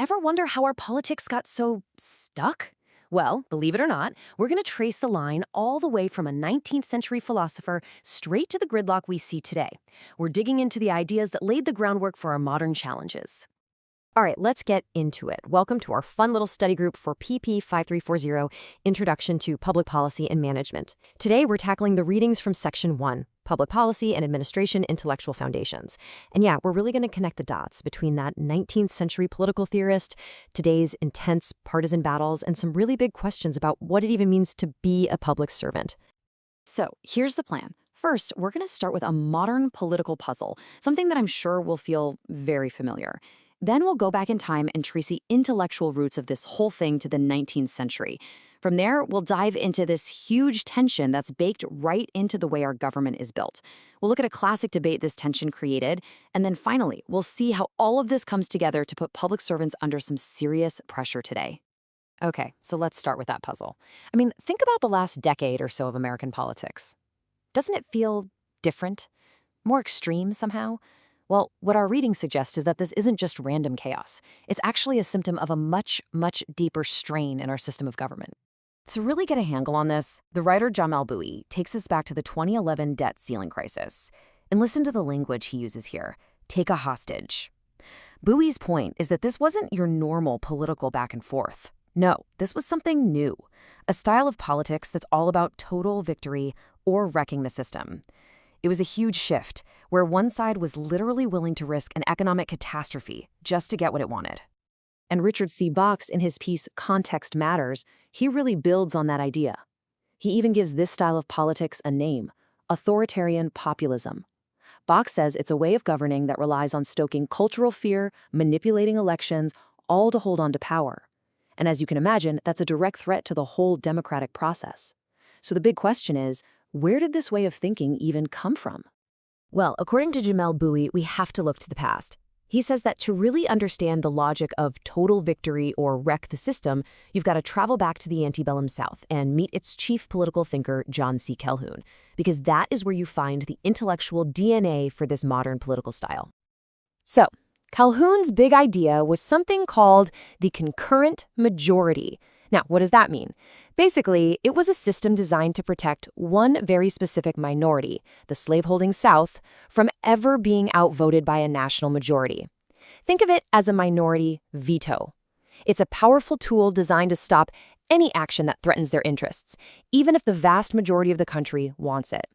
Ever wonder how our politics got so stuck? Well, believe it or not, we're going to trace the line all the way from a 19th century philosopher straight to the gridlock we see today. We're digging into the ideas that laid the groundwork for our modern challenges. All right, let's get into it. Welcome to our fun little study group for PP 5340, Introduction to Public Policy and Management. Today, we're tackling the readings from Section 1, Public Policy and Administration Intellectual Foundations. And yeah, we're really going to connect the dots between that 19th century political theorist, today's intense partisan battles, and some really big questions about what it even means to be a public servant. So here's the plan. First, we're going to start with a modern political puzzle, something that I'm sure will feel very familiar. Then we'll go back in time and trace the intellectual roots of this whole thing to the 19th century. From there, we'll dive into this huge tension that's baked right into the way our government is built. We'll look at a classic debate this tension created, and then finally, we'll see how all of this comes together to put public servants under some serious pressure today. Okay, so let's start with that puzzle. I mean, think about the last decade or so of American politics. Doesn't it feel different? More extreme somehow? Well, what our readings suggest is that this isn't just random chaos. It's actually a symptom of a much, much deeper strain in our system of government. To really get a handle on this, the writer Bouie takes us back to the 2011 debt ceiling crisis. And listen to the language he uses here. Take a hostage. Bowie's point is that this wasn't your normal political back and forth. No, this was something new. A style of politics that's all about total victory or wrecking the system. It was a huge shift, where one side was literally willing to risk an economic catastrophe just to get what it wanted. And Richard C. Bachs, in his piece Context Matters, he really builds on that idea. He even gives this style of politics a name, Authoritarian Populism. Bachs says it's a way of governing that relies on stoking cultural fear, manipulating elections, all to hold on to power. And as you can imagine, that's a direct threat to the whole democratic process. So the big question is, where did this way of thinking even come from? Well, according to Bouie, we have to look to the past. He says that to really understand the logic of total victory or wreck the system, you've got to travel back to the antebellum South and meet its chief political thinker, John C. Calhoun, because that is where you find the intellectual DNA for this modern political style. So, Calhoun's big idea was something called the concurrent majority. Now, what does that mean? Basically, it was a system designed to protect one very specific minority, the slaveholding South, from ever being outvoted by a national majority. Think of it as a minority veto. It's a powerful tool designed to stop any action that threatens their interests, even if the vast majority of the country wants it.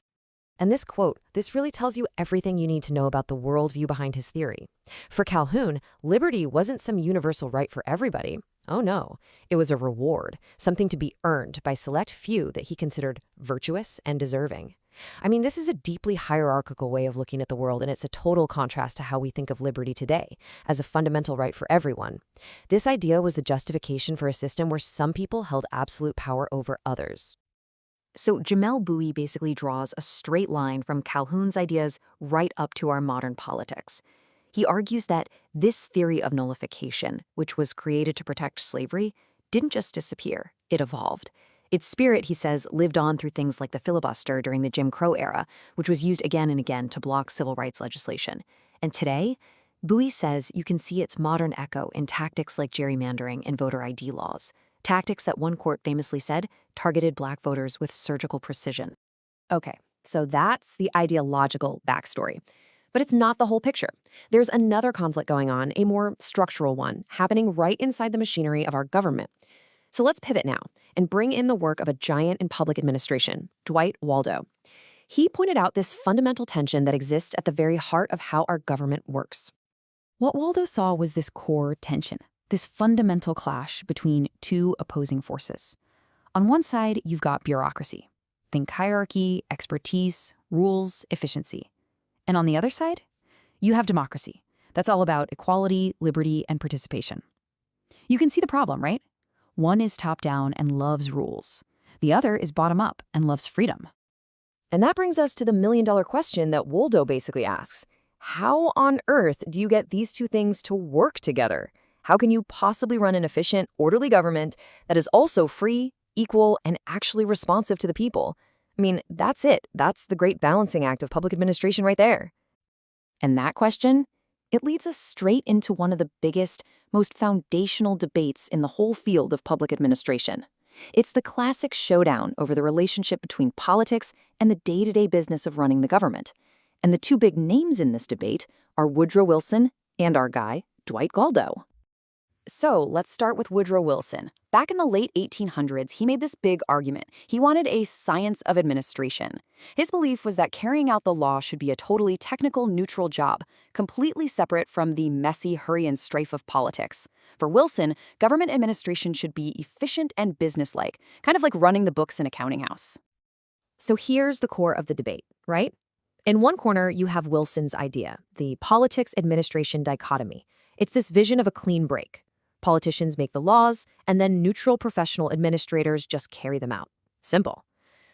And this quote, this really tells you everything you need to know about the worldview behind his theory. For Calhoun, liberty wasn't some universal right for everybody. Oh no, it was a reward, something to be earned by select few that he considered virtuous and deserving. I mean, this is a deeply hierarchical way of looking at the world, and it's a total contrast to how we think of liberty today, as a fundamental right for everyone. This idea was the justification for a system where some people held absolute power over others. So Bouie basically draws a straight line from Calhoun's ideas right up to our modern politics. He argues that this theory of nullification, which was created to protect slavery, didn't just disappear, it evolved. Its spirit, he says, lived on through things like the filibuster during the Jim Crow era, which was used again and again to block civil rights legislation. And today, Bouie says you can see its modern echo in tactics like gerrymandering and voter ID laws, tactics that one court famously said targeted Black voters with surgical precision. Okay, so that's the ideological backstory. But it's not the whole picture. There's another conflict going on, a more structural one, happening right inside the machinery of our government. So let's pivot now and bring in the work of a giant in public administration, Dwight Waldo. He pointed out this fundamental tension that exists at the very heart of how our government works. What Waldo saw was this core tension, this fundamental clash between two opposing forces. On one side, you've got bureaucracy. Think hierarchy, expertise, rules, efficiency. And on the other side, you have democracy. That's all about equality, liberty, and participation. You can see the problem, right? One is top-down and loves rules. The other is bottom-up and loves freedom. And that brings us to the million-dollar question that Waldo basically asks. How on earth do you get these two things to work together? How can you possibly run an efficient, orderly government that is also free, equal, and actually responsive to the people? I mean, that's it. That's the great balancing act of public administration right there. And that question, it leads us straight into one of the biggest, most foundational debates in the whole field of public administration. It's the classic showdown over the relationship between politics and the day-to-day business of running the government. And the two big names in this debate are Woodrow Wilson and our guy, Dwight Waldo. So let's start with Woodrow Wilson. Back in the late 1800s, he made this big argument. He wanted a science of administration. His belief was that carrying out the law should be a totally technical, neutral job, completely separate from the messy hurry and strife of politics. For Wilson, government administration should be efficient and businesslike, kind of like running the books in a counting house. So here's the core of the debate, right? In one corner, you have Wilson's idea, the politics-administration dichotomy. It's this vision of a clean break. Politicians make the laws, and then neutral professional administrators just carry them out. Simple.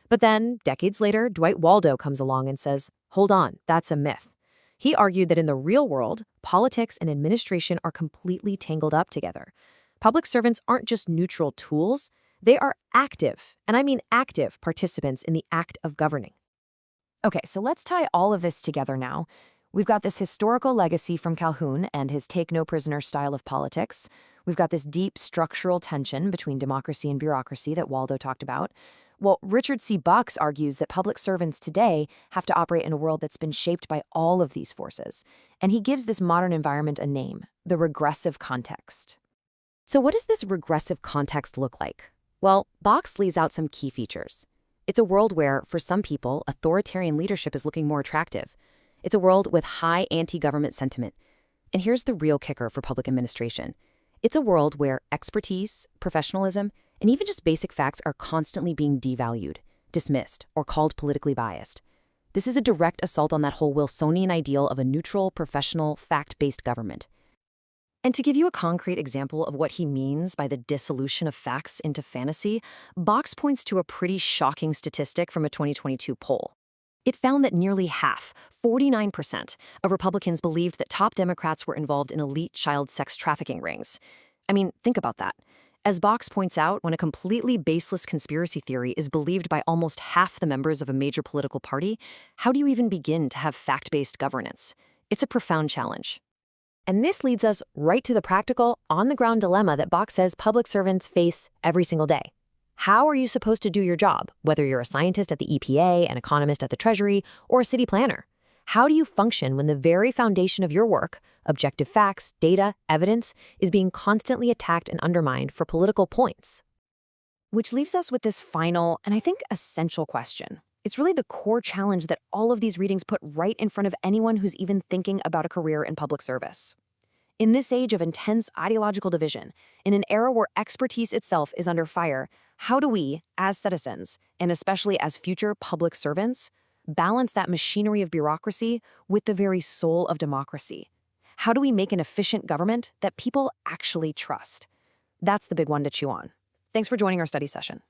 But then, decades later, Dwight Waldo comes along and says, hold on, that's a myth. He argued that in the real world, politics and administration are completely tangled up together. Public servants aren't just neutral tools, they are active, and I mean active participants in the act of governing. Okay, so let's tie all of this together now. We've got this historical legacy from Calhoun and his take-no-prisoner style of politics. We've got this deep structural tension between democracy and bureaucracy that Waldo talked about. Well, Richard C. Bucks argues that public servants today have to operate in a world that's been shaped by all of these forces. And he gives this modern environment a name, the regressive context. So what does this regressive context look like? Well, Bucks lays out some key features. It's a world where, for some people, authoritarian leadership is looking more attractive. It's a world with high anti-government sentiment. And here's the real kicker for public administration. It's a world where expertise, professionalism, and even just basic facts are constantly being devalued, dismissed, or called politically biased. This is a direct assault on that whole Wilsonian ideal of a neutral, professional, fact-based government. And to give you a concrete example of what he means by the dissolution of facts into fantasy, Bucks points to a pretty shocking statistic from a 2022 poll. It found that nearly half, 49%, of Republicans believed that top Democrats were involved in elite child sex trafficking rings. I mean, think about that. As Bucks points out, when a completely baseless conspiracy theory is believed by almost half the members of a major political party, how do you even begin to have fact-based governance? It's a profound challenge. And this leads us right to the practical, on-the-ground dilemma that Bucks says public servants face every single day. How are you supposed to do your job, whether you're a scientist at the EPA, an economist at the Treasury, or a city planner? How do you function when the very foundation of your work, objective facts, data, evidence, is being constantly attacked and undermined for political points? Which leaves us with this final, and I think essential question. It's really the core challenge that all of these readings put right in front of anyone who's even thinking about a career in public service. In this age of intense ideological division, in an era where expertise itself is under fire, how do we, as citizens, and especially as future public servants, balance that machinery of bureaucracy with the very soul of democracy? How do we make an efficient government that people actually trust? That's the big one to chew on. Thanks for joining our study session.